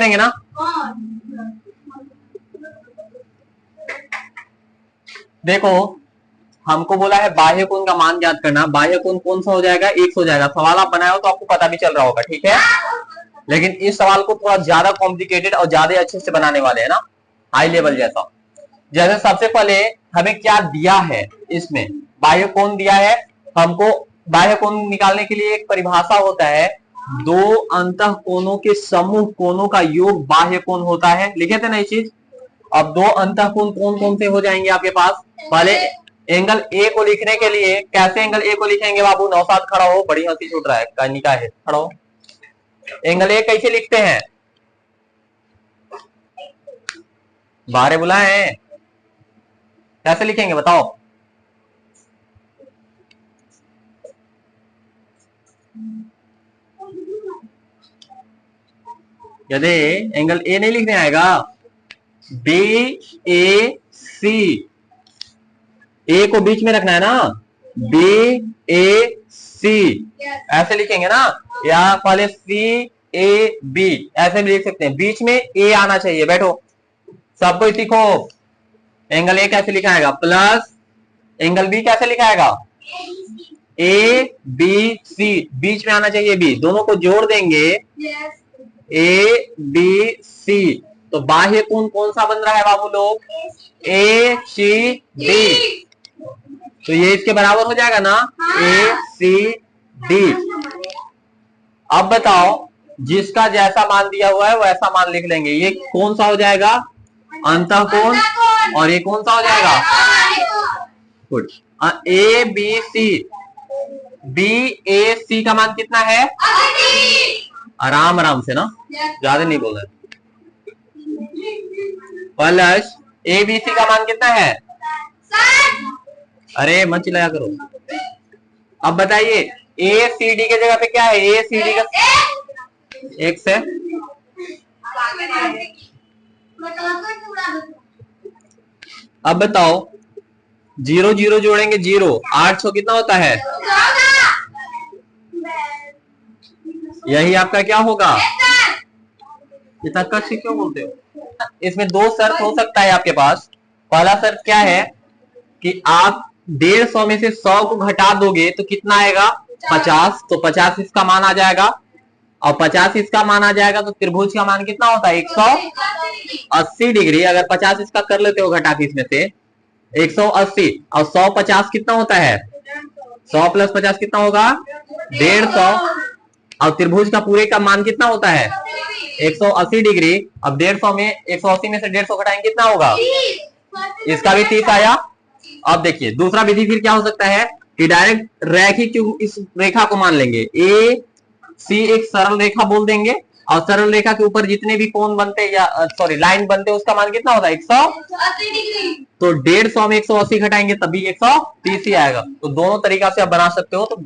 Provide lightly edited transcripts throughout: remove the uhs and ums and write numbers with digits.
करेंगे ना। देखो हमको बोला है बाह्य कोण का मान ज्ञात करना। बाह्य कोण कौन सा हो जाएगा, 1 हो जाएगा। सवाल आप बनाए हो तो आपको पता भी चल रहा होगा, ठीक है। लेकिन इस सवाल को थोड़ा ज्यादा कॉम्प्लिकेटेड और ज्यादा अच्छे से बनाने वाले हैं ना, हाई लेवल जैसा। जैसे सबसे पहले हमें क्या दिया है, इसमें बाह्य कोण दिया है हमको। बाह्य कोण निकालने के लिए एक परिभाषा होता है, दो अंतः कोणों के समूह कोणों का योग बाह्य कोण होता है। लिखे थे ना ये चीज। अब दो अंतः कोण कौन कौन से हो जाएंगे आपके पास। पहले एंगल ए को लिखने के लिए कैसे एंगल ए को लिखेंगे बाबू। नौसाद खड़ा हो, बड़ी हंसी छूट रहा है, कनिका है, खड़ा हो। एंगल ए कैसे लिखते हैं, बाहर बुलाए हैं, कैसे लिखेंगे बताओ। यदि एंगल ए नहीं लिखने आएगा, बी ए सी, ए को बीच में रखना है ना, बी ए सी ऐसे लिखेंगे ना, या पहले सी ए बी ऐसे भी लिख सकते हैं, बीच में ए आना चाहिए। बैठो सबको सीखो। एंगल ए कैसे लिखाएगा, प्लस एंगल बी कैसे लिखाएगा, ए बी सी, बीच में आना चाहिए बी, दोनों को जोड़ देंगे ए बी सी। तो बाह्य कोण कौन सा बन रहा है बाबू लोग, ए सी डी। तो ये इसके बराबर हो जाएगा ना, ए सी डी। अब बताओ जिसका जैसा मान दिया हुआ है वैसा मान लिख लेंगे। ये कौन सा हो जाएगा, अंतः कोण, और ये कौन सा हो जाएगा, good. A B C, B A C का मान कितना है, आराम आराम से ना, ज्यादा नहीं बोल रहे। प्लस ए बी सी का मान कितना है, अरे मत चिल्लाया करो। अब बताइए ए सी डी के जगह पे क्या है, ए सी डी का एक्स है। अब बताओ 0 0 जोड़ेंगे 0, 800 कितना होता है, यही आपका क्या होगा, इतना कच्ची क्यों बोलते हो। इसमें दो शर्त हो सकता है आपके पास। पहला शर्त क्या है कि आप 150 में से 100 को घटा दोगे तो कितना आएगा, 50। तो 50 इसका मान आ जाएगा, और 50 इसका मान आ जाएगा तो त्रिभुज का मान कितना होता है, 180 डिग्री। अगर 50 इसका कर लेते हो घटा के इसमें से 180, और 100 50 कितना होता है, 100 प्लस 50 कितना होगा, 150। और त्रिभुज का पूरे का मान कितना होता है, 180 डिग्री। अब 150 में 180 में से 150 घटाएंगे कितना होगा, इसका भी 30 आया। अब देखिए दूसरा विधि फिर क्या हो सकता है कि डायरेक्ट रैखिक इस रेखा को मान लेंगे, ए सी एक सरल रेखा बोल देंगे, और सरल रेखा के ऊपर जितने भी कोण बनते या सॉरी लाइन बनते उसका मान कितना होता है, 180 डिग्री। तो 150 में 180 घटाएंगे तभी 130 ही आएगा। तो दोनों तरीका से आप बना सकते हो। तो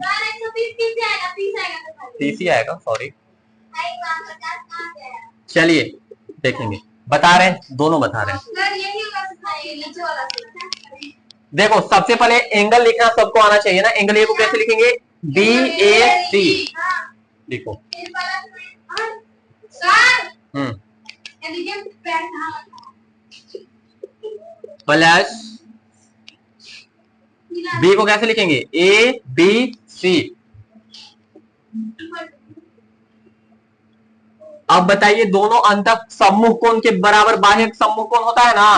30 ही आएगा, सॉरी। चलिए देखेंगे, बता रहे हैं, दोनों बता रहे हैं। देखो सबसे पहले एंगल लिखना सबको आना चाहिए ना। एंगल ए को कैसे लिखेंगे, बी ए सी लिखो। प्लस बी को कैसे लिखेंगे, ए बी सी। अब बताइए दोनों अंतः सम्मुख कोण के बराबर बाह्य सम्मुख कोण होता है ना,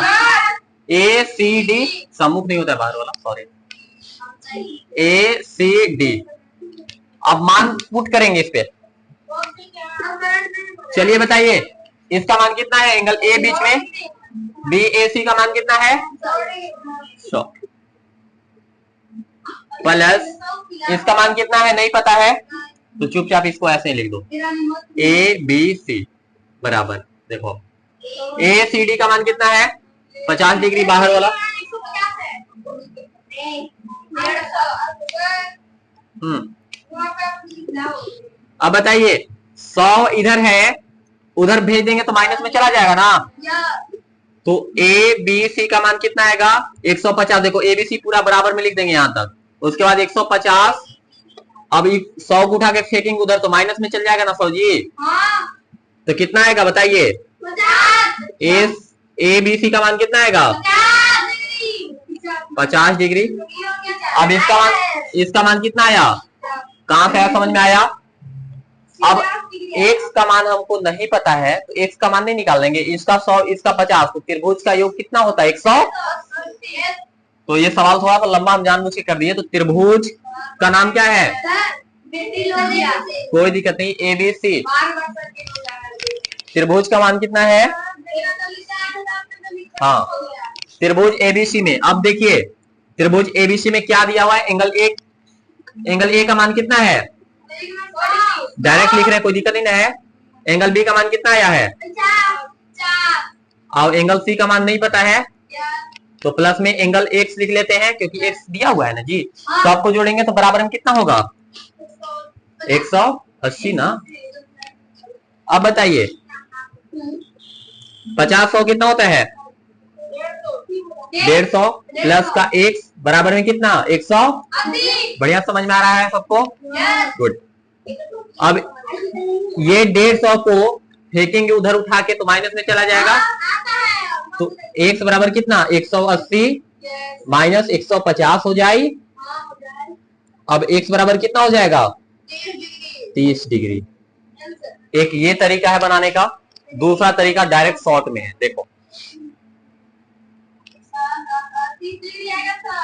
ए सी डी। सम्मुख नहीं होता है बाहर वाला, सॉरी, ए सी डी। अब मान पुट करेंगे इस पे। चलिए बताइए इसका मान कितना है, एंगल ए बीच में, बी ए सी का मान कितना है, 100। प्लस इसका मान कितना है नहीं पता है, तो चुपचाप इसको ऐसे ही लिख दो, ए बी सी बराबर। देखो ए सी डी का मान कितना है, 50 डिग्री बाहर वाला। अब बताइए 100 इधर है, उधर भेज देंगे तो माइनस में चला जाएगा ना। तो ए बी सी का मान कितना आएगा, 150। देखो ए बी सी पूरा बराबर में लिख देंगे यहां तक, उसके बाद 150। अब 100 को उठा के फेंकेंगे उधर तो माइनस में चल जाएगा ना 100 जी। तो कितना आएगा बताइए? 50। ABC का मान कितना आएगा? 50 डिग्री। अब इसका मान कितना आया? कहां से आया, समझ में आया? अब x का मान हमको नहीं पता है तो x का मान नहीं निकाल लेंगे। इसका 100, इसका 50, तो त्रिभुज का योग कितना होता है? 100। तो ये सवाल थोड़ा सा लंबा हम जानबूझ के कर दिए। तो त्रिभुज का नाम क्या है? कोई दिक्कत नहीं, ABC। त्रिभुज का मान कितना है? हाँ, त्रिभुज ABC में अब देखिए, त्रिभुज ABC में क्या दिया हुआ है? एंगल A का मान कितना है? डायरेक्ट लिख रहे हैं, कोई दिक्कत नहीं ना है। एंगल B का मान कितना आया है? और एंगल C का मान नहीं पता है तो प्लस में एंगल X लिख लेते हैं क्योंकि X दिया हुआ है ना जी। तो आपको जोड़ेंगे तो बराबर में कितना होगा? 180 ना। अब बताइए 50 100 कितना होता है? 150 प्लस का x बराबर में कितना? 180। बढ़िया, समझ में आ रहा है सबको? गुड। अब ये 150 को फेंकेंगे उधर उठा के तो माइनस में चला जाएगा। तो x बराबर कितना? 180 माइनस 150 हो जाए। अब x बराबर कितना हो जाएगा? 30 डिग्री। एक ये तरीका है बनाने का। दूसरा तरीका डायरेक्ट शॉर्ट में है। देखो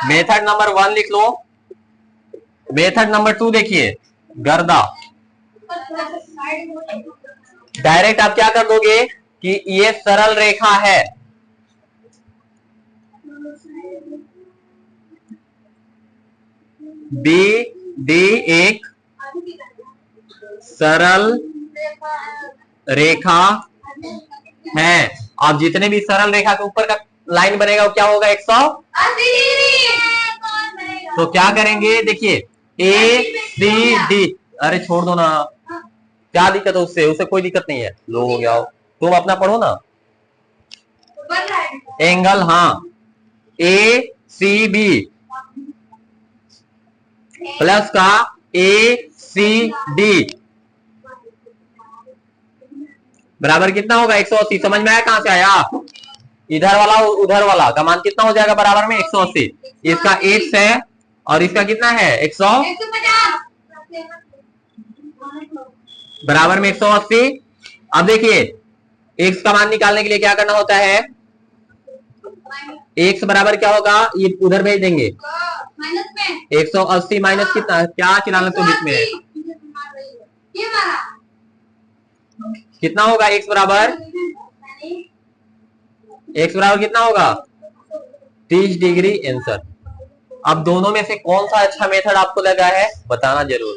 मेथड नंबर 1 लिख लो। मेथड नंबर 2 देखिए, गर्दा। डायरेक्ट आप क्या कर दोगे कि ये सरल रेखा है, BD एक सरल रेखा है। अब जितने भी सरल रेखा के ऊपर का लाइन बनेगा वो क्या होगा? 180 डिग्री। तो क्या करेंगे? देखिए ACD, अरे छोड़ दो ना, क्या दिक्कत है उससे? उससे कोई दिक्कत नहीं है, लो हो गया। तुम अपना पढ़ो ना। एंगल, हाँ, ACB प्लस का ACD बराबर कितना होगा? 180। समझ में आया कहां से आया? इधर वाला उधर वाला का मान कितना हो जाएगा बराबर में? 180। इसका x है और इसका कितना है? 150 बराबर में 180। अब देखिए x का मान निकालने के लिए क्या करना होता है? x बराबर क्या होगा? ये उधर भेज देंगे। 180 माइनस कितना? क्या चिल्लाना तो बीच में कितना होगा? x बराबर कितना होगा? 30 डिग्री आंसर। अब दोनों में से कौन सा अच्छा मेथड आपको लगा है बताना जरूर।